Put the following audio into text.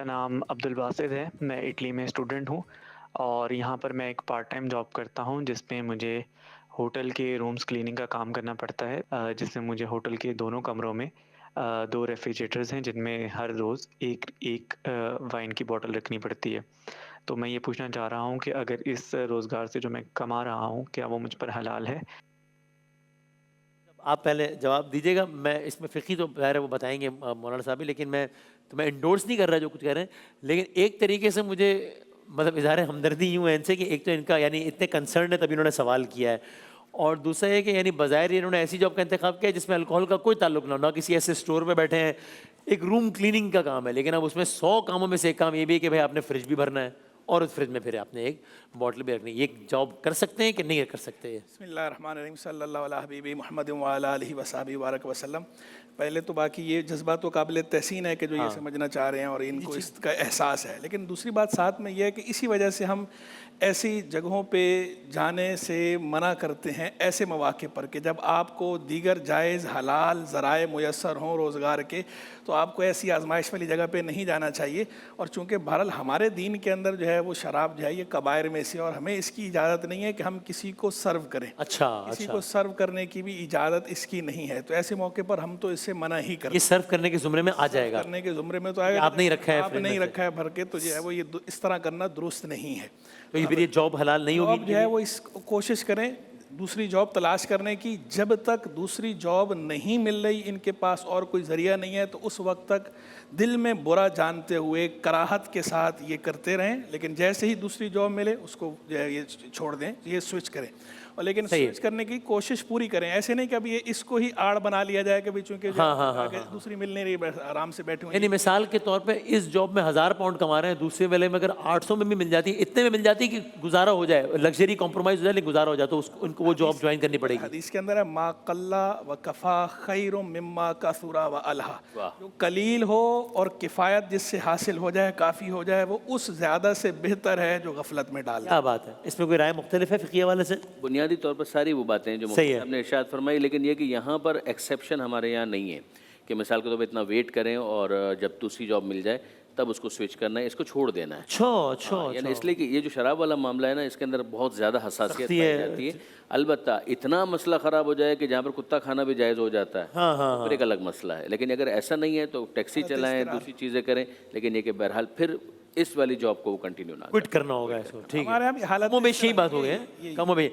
मेरा नाम अब्दुल बासित है, मैं इटली में स्टूडेंट हूँ और यहाँ पर मैं एक पार्ट टाइम जॉब करता हूँ जिसमें मुझे होटल के रूम्स क्लीनिंग का काम करना पड़ता है जिसमें मुझे होटल के दोनों कमरों में 2 रेफ्रिजरेटर्स हैं जिनमें हर रोज़ एक एक वाइन की बॉटल रखनी पड़ती है। तो मैं ये पूछना चाह रहा हूँ कि अगर इस रोज़गार से जो मैं कमा रहा हूँ, क्या वो मुझ पर हलाल है? आप पहले जवाब दीजिएगा, मैं इसमें फ़िक़्ही तो ज़ाहिर है वो बताएँगे मौलाना साहब ही, लेकिन मैं एंडोर्स नहीं कर रहा जो कुछ कह रहे हैं। लेकिन एक तरीके से मुझे मतलब इज़हार हमदर्दी यूँ है इनसे कि एक तो इनका यानी इतने कंसर्न्ड है तभी इन्होंने सवाल किया है। और दूसरा ये कि यानी बज़ाहिर इन्होंने ऐसी जॉब का इंतख़ाब किया है जिसमें अल्कोहल का कोई ताल्लुक ना हो, ना किसी ऐसे स्टोर पे बैठे हैं। एक रूम क्लीनिंग का काम है, लेकिन अब उसमें 100 कामों में से एक काम ये भी है कि भाई आपने फ्रिज भी भरना है और उस फ्रिज में फिर आपने एक बॉटल भी रखनी है। ये जॉब कर सकते हैं कि नहीं कर सकते? बिस्मिल्लाहिर्रहमानिर्रहीम सल्लल्लाहु अला हबीबी मुहम्मद व अला आलिहि व सहबिहि बारक वसल्लम। पहले तो बाकी ये जज्बा तो काबिल तहसीन है कि जो ये हाँ। समझना चाह रहे हैं और इनको इसका एहसास है, लेकिन दूसरी बात साथ में ये है कि इसी वजह से हम ऐसी जगहों पे जाने से मना करते हैं ऐसे मौके पर कि जब आपको दीगर जायज़ हलाल ज़राए मुयस्सर हों रोज़गार के, तो आपको ऐसी आजमाइश वाली जगह पे नहीं जाना चाहिए। और चूँकि बहरहाल हमारे दीन के अंदर जो है वो शराब जो है ये कबायर में से, और हमें इसकी इजाज़त नहीं है कि हम किसी को सर्व करें। अच्छा, किसी अच्छा। को सर्व करने की भी इजाज़त इसकी नहीं है, तो ऐसे मौके पर हम तो इससे मना ही करते ये हैं। सर्व करने के ज़ुमरे में आ जाएगा। करने के ज़ुमरे में तो कि आएगा, आप नहीं रखा है आप फ्रिज में नहीं से। रखा है भर के, तो जो है वो ये इस तरह करना दुरुस्त नहीं है। तो ये फिर ये जॉब हलाल नहीं होगी जॉब इनके जो है लिए? वो इस कोशिश करें दूसरी जॉब तलाश करने की। जब तक दूसरी जॉब नहीं मिल रही, इनके पास और कोई ज़रिया नहीं है, तो उस वक्त तक दिल में बुरा जानते हुए कराहत के साथ ये करते रहें। लेकिन जैसे ही दूसरी जॉब मिले उसको जो है ये छोड़ दें, ये स्विच करें। और लेकिन सही है। स्विच करने की कोशिश पूरी करें, ऐसे नहीं कि अब ये इसको ही आड़ बना लिया जाए कि भाई चूंकि हाँ, हाँ, हाँ, आगे हाँ, हाँ। दूसरी मिल नहीं रही, आराम से बैठे हुए यानी मिसाल के तौर पे इस जॉब में 1000 पाउंड कमा रहे हैं, दूसरे वाले में अगर 800 में भी मिल जाती है, इतने में मिल जाती है कि गुजारा हो जाए, लग्जरी कॉम्प्रोमाइज़ हो जाए लेकिन गुजारा हो जाए, तो उसको उनको वो जॉब ज्वाइन करनी पड़ेगी। हदीस के अंदर है मा कल्ला व कफ़ा खैरुम मिम्मा कसुरा व अलहा। वाह। जो कलील हो और किफ़ायत जिससे हासिल हो जाए, काफ़ी हो जाए, वो उस ज़्यादा से बेहतर है जो गफलत में डाल दे। क्या बात है! इसमें कोई राय मुख्तलिफ है फ़िक़्ही हवाले से? बुनियादी तौर पर सारी वो बातें हैं जो सही मुफ्ती है। साहब ने इरशाद फरमाई, लेकिन ये कि यहाँ पर एक्सेप्शन हमारे यहाँ नहीं है कि मिसाल के तौर पर इतना वेट करें और जब दूसरी जॉब मिल जाए तब उसको स्विच करना है, इसको छोड़ देना है। अच्छा, अच्छा, हाँ, यानी अच्छा। इसलिए कि ये जो शराब वाला मामला है ना, इसके अंदर बहुत ज़्यादा हसासियत सख्ती पाई है। जाती है। अलबत्ता इतना मसला ख़राब हो जाए कि जहाँ पर कुत्ता खाना भी जायज़ हो जाता है, हाँ, हाँ, तो फिर एक अलग मसला है। लेकिन अगर ऐसा नहीं है तो टैक्सी चलाएँ, दूसरी चीज़ें करें, लेकिन ये कि बहरहाल फिर इस वाली जॉब को वो कंटिन्यू ना क्विट करें। करना होगा इसको, ठीक है। हमारे यहाँ भी हालत कमोबेश यही बात हो गई ये- है, ये- कमोबेश।